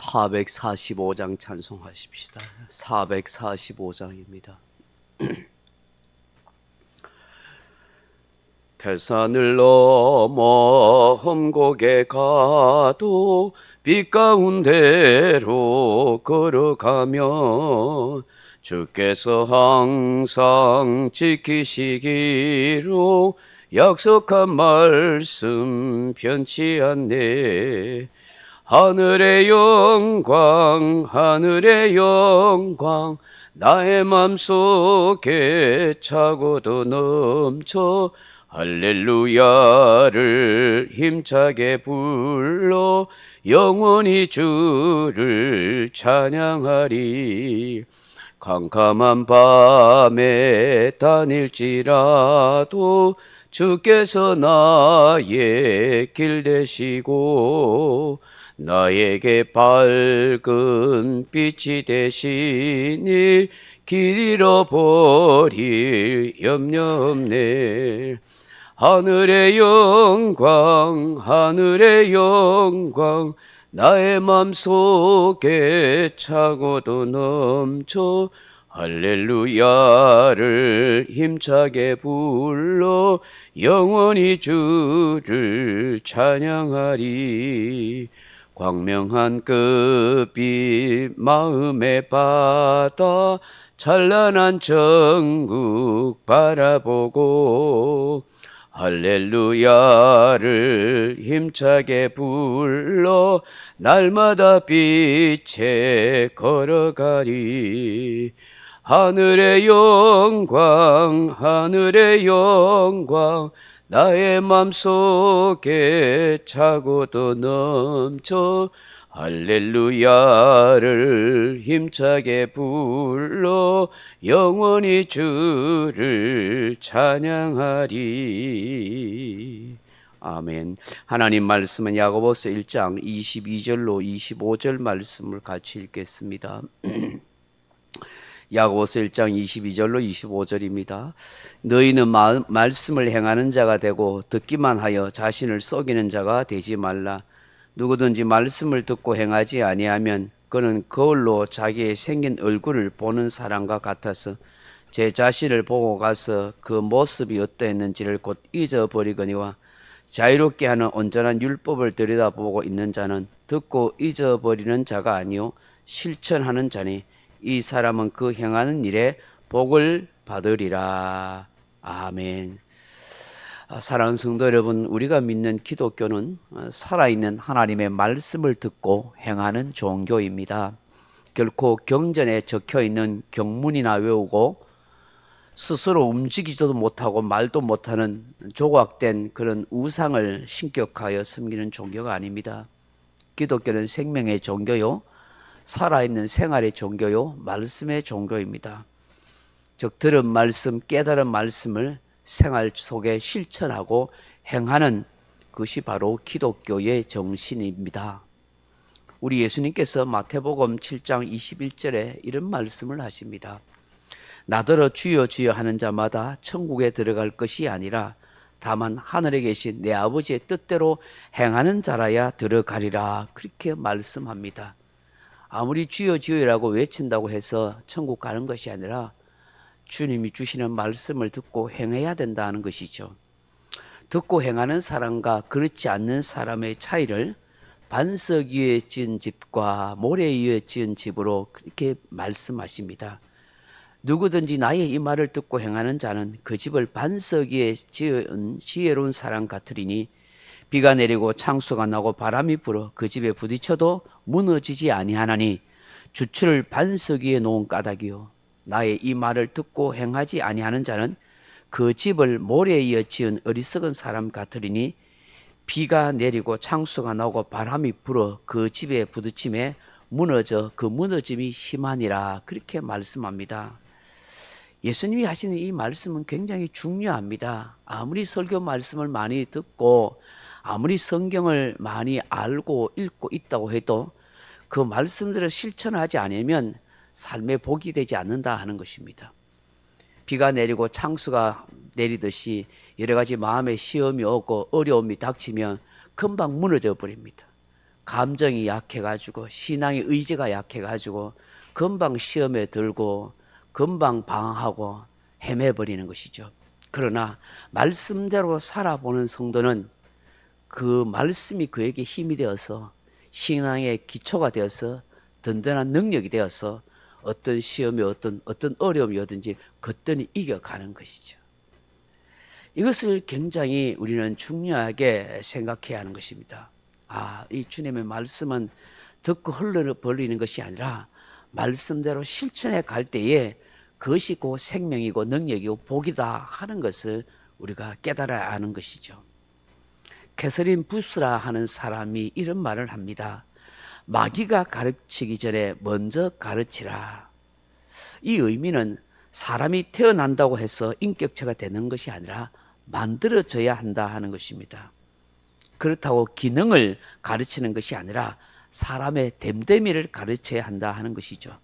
445장 찬송하십시다. 445장입니다. 태산을 넘어 험곡에 가도 빛 가운데로 걸어가면 주께서 항상 지키시기로 약속한 말씀 변치 않네. 하늘의 영광 하늘의 영광 나의 맘속에 차고도 넘쳐 할렐루야를 힘차게 불러 영원히 주를 찬양하리. 캄캄한 밤에 다닐지라도 주께서 나의 길 되시고 나에게 밝은 빛이 되시니 길 잃어버릴 염려 없네. 하늘의 영광 하늘의 영광 나의 맘속에 차고도 넘쳐 할렐루야를 힘차게 불러 영원히 주를 찬양하리. 광명한 끝빛 마음의 바다 찬란한 천국 바라보고 할렐루야를 힘차게 불러 날마다 빛에 걸어가리. 하늘의 영광 하늘의 영광 나의 맘속에 차고도 넘쳐 할렐루야를 힘차게 불러 영원히 주를 찬양하리. 아멘. 하나님 말씀은 야고보서 1장 22절로 25절 말씀을 같이 읽겠습니다. 야고보서 1장 22절로 25절입니다. 너희는 말씀을 행하는 자가 되고 듣기만 하여 자신을 속이는 자가 되지 말라. 누구든지 말씀을 듣고 행하지 아니하면 그는 거울로 자기의 생긴 얼굴을 보는 사람과 같아서 제 자신을 보고 가서 그 모습이 어떠했는지를 곧 잊어버리거니와 자유롭게 하는 온전한 율법을 들여다보고 있는 자는 듣고 잊어버리는 자가 아니요 실천하는 자니 이 사람은 그 행하는 일에 복을 받으리라. 아멘. 사랑하는 성도 여러분, 우리가 믿는 기독교는 살아있는 하나님의 말씀을 듣고 행하는 종교입니다. 결코 경전에 적혀있는 경문이나 외우고 스스로 움직이지도 못하고 말도 못하는 조각된 그런 우상을 신격하여 섬기는 종교가 아닙니다. 기독교는 생명의 종교요, 살아있는 생활의 종교요, 말씀의 종교입니다. 즉 들은 말씀, 깨달은 말씀을 생활 속에 실천하고 행하는 것이 바로 기독교의 정신입니다. 우리 예수님께서 마태복음 7장 21절에 이런 말씀을 하십니다. 나더러 주여 주여 하는 자마다 천국에 들어갈 것이 아니라 다만 하늘에 계신 내 아버지의 뜻대로 행하는 자라야 들어가리라. 그렇게 말씀합니다. 아무리 주여 주여라고 외친다고 해서 천국 가는 것이 아니라 주님이 주시는 말씀을 듣고 행해야 된다는 것이죠. 듣고 행하는 사람과 그렇지 않는 사람의 차이를 반석 위에 지은 집과 모래 위에 지은 집으로 그렇게 말씀하십니다. 누구든지 나의 이 말을 듣고 행하는 자는 그 집을 반석 위에 지은 지혜로운 사람 같으리니 비가 내리고 창수가 나고 바람이 불어 그 집에 부딪혀도 무너지지 아니하나니 주추를 반석 위에 놓은 까닭이요 나의 이 말을 듣고 행하지 아니하는 자는 그 집을 모래에 이어 지은 어리석은 사람 같으리니 비가 내리고 창수가 나고 바람이 불어 그 집에 부딪힘에 무너져 그 무너짐이 심하니라. 그렇게 말씀합니다. 예수님이 하시는 이 말씀은 굉장히 중요합니다. 아무리 설교 말씀을 많이 듣고 아무리 성경을 많이 알고 읽고 있다고 해도 그 말씀들을 실천하지 않으면 삶의 복이 되지 않는다 하는 것입니다. 비가 내리고 창수가 내리듯이 여러 가지 마음의 시험이 오고 어려움이 닥치면 금방 무너져 버립니다. 감정이 약해가지고 신앙의 의지가 약해가지고 금방 시험에 들고 금방 방황하고 헤매버리는 것이죠. 그러나 말씀대로 살아보는 성도는 그 말씀이 그에게 힘이 되어서 신앙의 기초가 되어서 든든한 능력이 되어서 어떤 시험이 어떤 어려움이 오든지 거뜬히 이겨가는 것이죠. 이것을 굉장히 우리는 중요하게 생각해야 하는 것입니다. 이 주님의 말씀은 듣고 흘러버리는 것이 아니라 말씀대로 실천해 갈 때에 그것이 곧 생명이고 능력이고 복이다 하는 것을 우리가 깨달아야 하는 것이죠. 캐서린 부스라 하는 사람이 이런 말을 합니다. 마귀가 가르치기 전에 먼저 가르치라. 이 의미는 사람이 태어난다고 해서 인격체가 되는 것이 아니라 만들어져야 한다 하는 것입니다. 그렇다고 기능을 가르치는 것이 아니라 사람의 됨됨이를 가르쳐야 한다 하는 것이죠.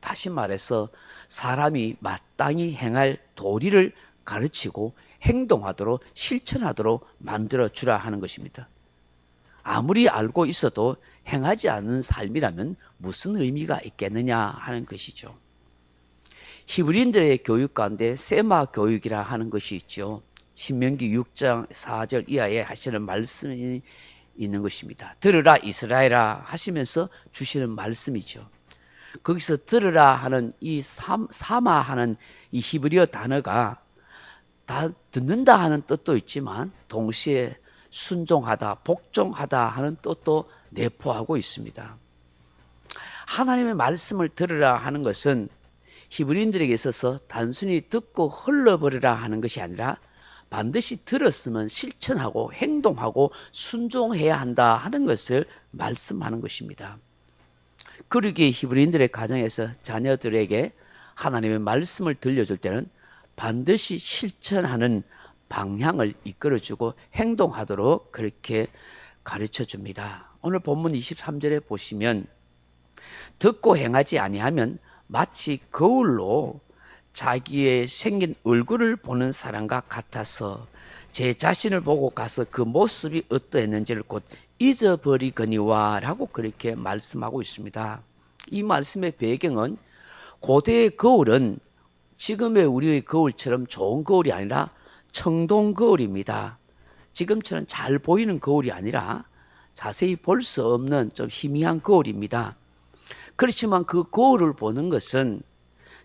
다시 말해서 사람이 마땅히 행할 도리를 가르치고 행동하도록 실천하도록 만들어주라 하는 것입니다. 아무리 알고 있어도 행하지 않는 삶이라면 무슨 의미가 있겠느냐 하는 것이죠. 히브리인들의 교육 가운데 세마 교육이라 하는 것이 있죠. 신명기 6장 4절 이하에 하시는 말씀이 있는 것입니다. 들으라 이스라엘아 하시면서 주시는 말씀이죠. 거기서 들으라 하는 이 사마 하는 이 히브리어 단어가 다 듣는다 하는 뜻도 있지만 동시에 순종하다, 복종하다 하는 뜻도 내포하고 있습니다. 하나님의 말씀을 들으라 하는 것은 히브리인들에게 있어서 단순히 듣고 흘러버리라 하는 것이 아니라 반드시 들었으면 실천하고 행동하고 순종해야 한다 하는 것을 말씀하는 것입니다. 그러기에 히브리인들의 가정에서 자녀들에게 하나님의 말씀을 들려줄 때는 반드시 실천하는 방향을 이끌어주고 행동하도록 그렇게 가르쳐 줍니다. 오늘 본문 23절에 보시면 듣고 행하지 아니하면 마치 거울로 자기의 생긴 얼굴을 보는 사람과 같아서 제 자신을 보고 가서 그 모습이 어떠했는지를 곧 잊어버리거니와 라고 그렇게 말씀하고 있습니다. 이 말씀의 배경은 고대의 거울은 지금의 우리의 거울처럼 좋은 거울이 아니라 청동 거울입니다. 지금처럼 잘 보이는 거울이 아니라 자세히 볼 수 없는 좀 희미한 거울입니다. 그렇지만 그 거울을 보는 것은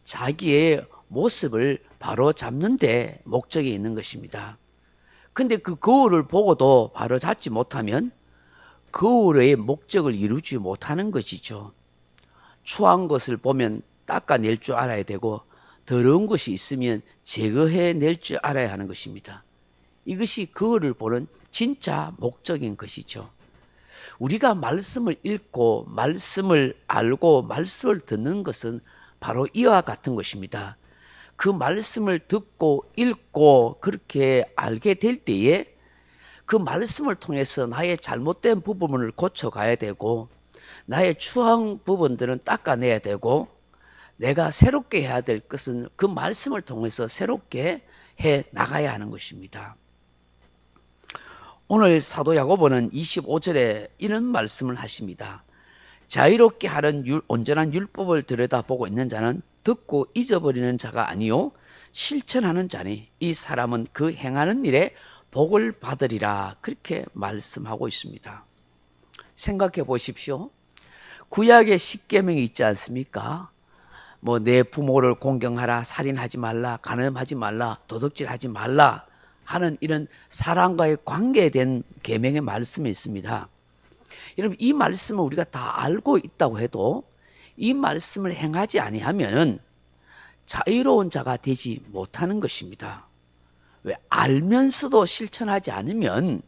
자기의 모습을 바로 잡는 데 목적이 있는 것입니다. 근데 그 거울을 보고도 바로 잡지 못하면 거울의 목적을 이루지 못하는 것이죠. 추한 것을 보면 닦아낼 줄 알아야 되고 더러운 것이 있으면 제거해낼 줄 알아야 하는 것입니다. 이것이 거울을 보는 진짜 목적인 것이죠. 우리가 말씀을 읽고 말씀을 알고 말씀을 듣는 것은 바로 이와 같은 것입니다. 그 말씀을 듣고 읽고 그렇게 알게 될 때에 그 말씀을 통해서 나의 잘못된 부분을 고쳐가야 되고 나의 추한 부분들은 닦아내야 되고 내가 새롭게 해야 될 것은 그 말씀을 통해서 새롭게 해 나가야 하는 것입니다. 오늘 사도 야고보는 25절에 이런 말씀을 하십니다. 자유롭게 하는 온전한 율법을 들여다보고 있는 자는 듣고 잊어버리는 자가 아니요 실천하는 자니 이 사람은 그 행하는 일에 복을 받으리라 그렇게 말씀하고 있습니다. 생각해 보십시오. 구약의 10계명이 있지 않습니까? 내 부모를 공경하라, 살인하지 말라, 간음하지 말라, 도둑질하지 말라 하는 이런 사람과의 관계에 대한 계명의 말씀이 있습니다. 여러분 이 말씀을 우리가 다 알고 있다고 해도 이 말씀을 행하지 아니하면은 자유로운 자가 되지 못하는 것입니다. 왜? 알면서도 실천하지 않으면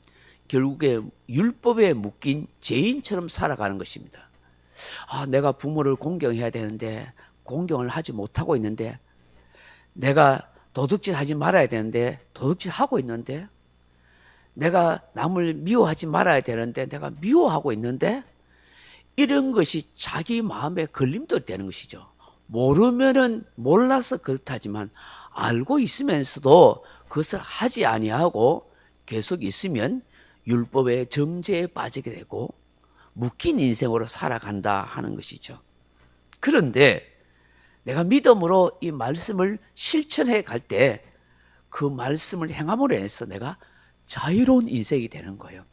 결국에 율법에 묶인 죄인처럼 살아가는 것입니다. 내가 부모를 공경해야 되는데 공경을 하지 못하고 있는데, 내가 도둑질 하지 말아야 되는데 도둑질 하고 있는데, 내가 남을 미워하지 말아야 되는데 내가 미워하고 있는데, 이런 것이 자기 마음에 걸림돌이 되는 것이죠. 모르면은 몰라서 그렇다지만 알고 있으면서도 그것을 하지 아니하고 계속 있으면 율법의 정죄에 빠지게 되고 묶인 인생으로 살아간다 하는 것이죠. 그런데 내가 믿음으로 이 말씀을 실천해 갈 때 그 말씀을 행함으로 해서 내가 자유로운 인생이 되는 거예요.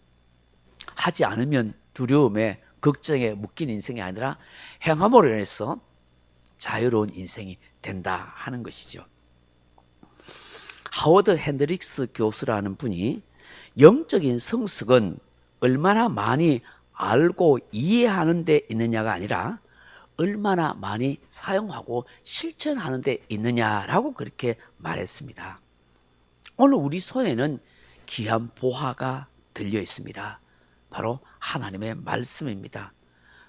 하지 않으면 두려움에 걱정에 묶인 인생이 아니라 행함으로 해서 자유로운 인생이 된다 하는 것이죠. 하워드 핸드릭스 교수라는 분이 영적인 성숙은 얼마나 많이 알고 이해하는 데 있느냐가 아니라 얼마나 많이 사용하고 실천하는 데 있느냐라고 그렇게 말했습니다. 오늘 우리 손에는 귀한 보화가 들려 있습니다. 바로 하나님의 말씀입니다.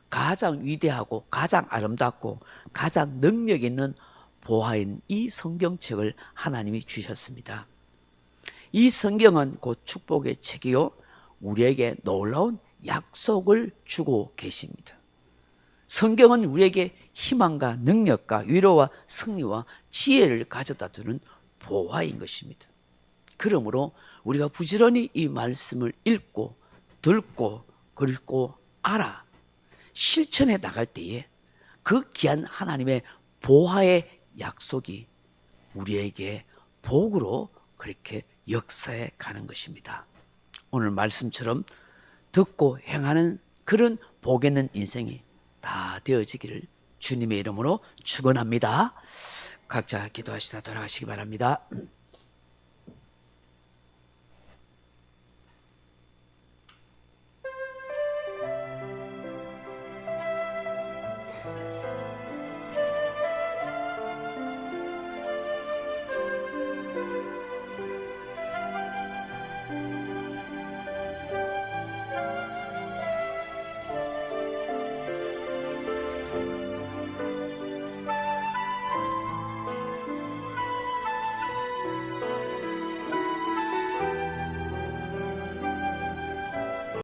가장 위대하고 가장 아름답고 가장 능력 있는 보화인 이 성경책을 하나님이 주셨습니다. 이 성경은 곧 축복의 책이요 우리에게 놀라운 약속을 주고 계십니다. 성경은 우리에게 희망과 능력과 위로와 승리와 지혜를 가져다 주는 보화인 것입니다. 그러므로 우리가 부지런히 이 말씀을 읽고 듣고 그리고 알아 실천해 나갈 때에 그 귀한 하나님의 보화의 약속이 우리에게 복으로 그렇게 역사해 가는 것입니다. 오늘 말씀처럼 듣고 행하는 그런 복 있는 인생이 다 되어지기를 주님의 이름으로 축원합니다. 각자 기도하시다 돌아가시기 바랍니다.